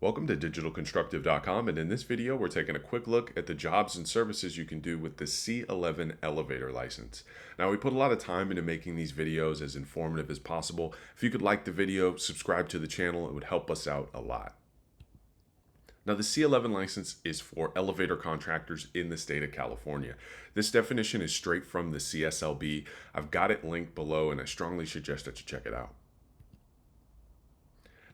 Welcome to digitalconstructive.com, and in this video we're taking a quick look at the jobs and services you can do with the C-11 elevator license. Now, we put a lot of time into making these videos as informative as possible. If you could like the video, subscribe to the channel, it would help us out a lot. Now, the C-11 license is for elevator contractors in the state of California. This definition is straight from the CSLB. I've got it linked below, and I strongly suggest that you check it out.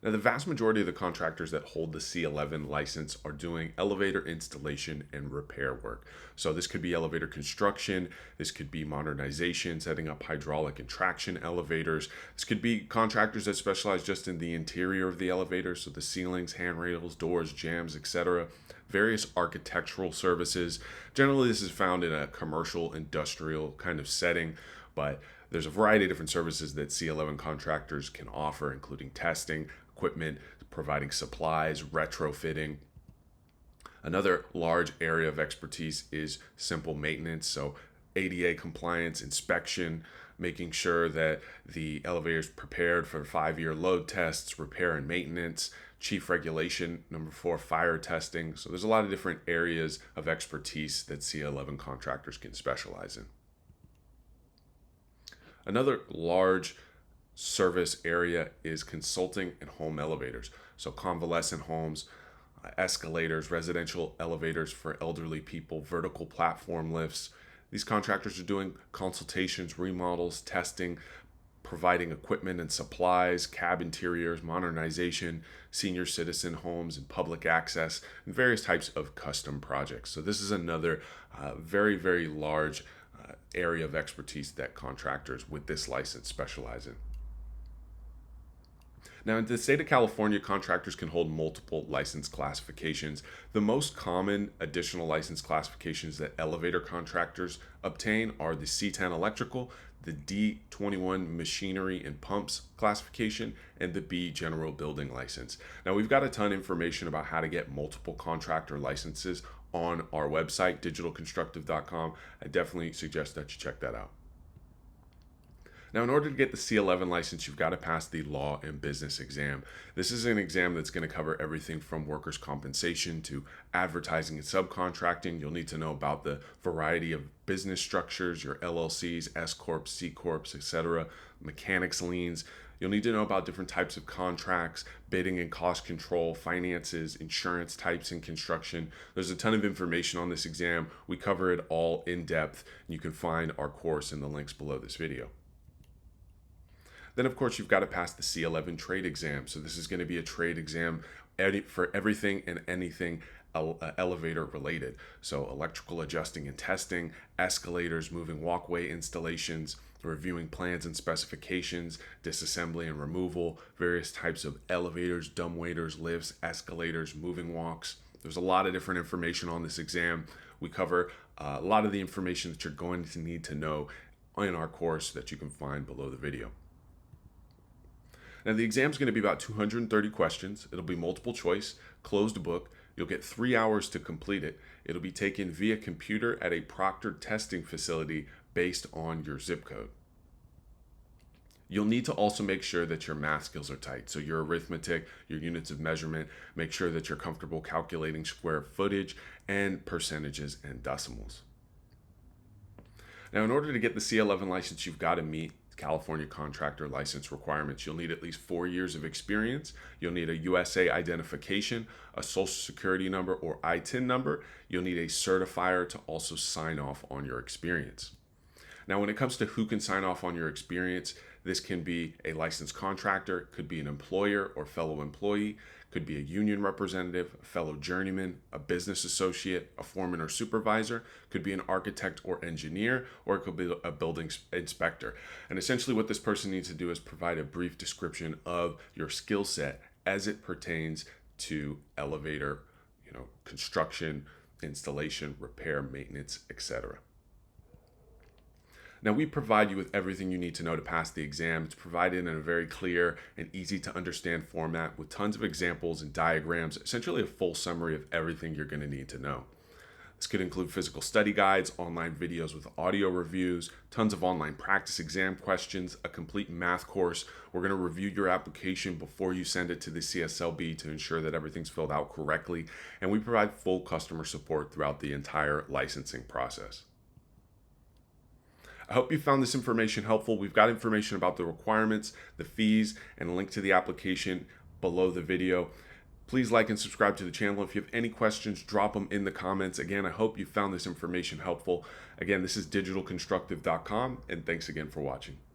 Now, the vast majority of the contractors that hold the C-11 license are doing elevator installation and repair work. So this could be elevator construction, this could be modernization, setting up hydraulic and traction elevators. This could be contractors that specialize just in the interior of the elevator, so the ceilings, handrails, doors, jambs, etc. Various architectural services. Generally, this is found in a commercial, industrial kind of setting, but there's a variety of different services that C-11 contractors can offer, including testing, equipment, providing supplies, retrofitting. Another large area of expertise is simple maintenance, so ADA compliance, inspection, making sure that the elevator is prepared for 5-year load tests, repair and maintenance, chief regulation, number 4, fire testing. So there's a lot of different areas of expertise that C-11 contractors can specialize in. Another large service area is consulting and home elevators. So convalescent homes, escalators, residential elevators for elderly people, vertical platform lifts. These contractors are doing consultations, remodels, testing, providing equipment and supplies, cab interiors, modernization, senior citizen homes and public access, and various types of custom projects. So this is another very, very large area of expertise that contractors with this license specialize in. Now, in the state of California, contractors can hold multiple license classifications. The most common additional license classifications that elevator contractors obtain are the C-10 electrical, the D-21 machinery and pumps classification, and the B general building license. Now, we've got a ton of information about how to get multiple contractor licenses on our website, digitalconstructive.com. I definitely suggest that you check that out. Now, in order to get the C-11 license, you've got to pass the law and business exam. This is an exam that's going to cover everything from workers' compensation to advertising and subcontracting. You'll need to know about the variety of business structures, your LLCs, S Corps, C Corps, etc., mechanics liens. You'll need to know about different types of contracts, bidding and cost control, finances, insurance types in construction. There's a ton of information on this exam. We cover it all in depth, and you can find our course in the links below this video. Then, of course, you've got to pass the C-11 trade exam. So this is going to be a trade exam for everything and anything elevator related. So electrical adjusting and testing, escalators, moving walkway installations, reviewing plans and specifications, disassembly and removal, various types of elevators, dumbwaiters, lifts, escalators, moving walks. There's a lot of different information on this exam. We cover a lot of the information that you're going to need to know in our course that you can find below the video. Now, the exam is going to be about 230 questions. It'll be multiple choice, closed book. You'll get 3 hours to complete it. It'll be taken via computer at a proctored testing facility based on your zip code. You'll need to also make sure that your math skills are tight. So your arithmetic, your units of measurement, make sure that you're comfortable calculating square footage and percentages and decimals. Now, in order to get the C-11 license, you've got to meet California contractor license requirements. You'll need at least 4 years of experience. You'll need a USA identification, a social security number or ITIN number. You'll need a certifier to also sign off on your experience. Now, when it comes to who can sign off on your experience, this can be a licensed contractor, could be an employer or fellow employee, could be a union representative, a fellow journeyman, a business associate, a foreman or supervisor, could be an architect or engineer, or it could be a building inspector. And essentially what this person needs to do is provide a brief description of your skill set as it pertains to elevator, construction, installation, repair, maintenance, etc. Now, we provide you with everything you need to know to pass the exam. It's provided in a very clear and easy to understand format with tons of examples and diagrams, essentially a full summary of everything you're going to need to know. This could include physical study guides, online videos with audio reviews, tons of online practice exam questions, a complete math course. We're going to review your application before you send it to the CSLB to ensure that everything's filled out correctly, and we provide full customer support throughout the entire licensing process. I hope you found this information helpful. We've got information about the requirements, the fees, and a link to the application below the video. Please like and subscribe to the channel. If you have any questions, drop them in the comments. Again, I hope you found this information helpful. Again, this is digitalconstructive.com, and thanks again for watching.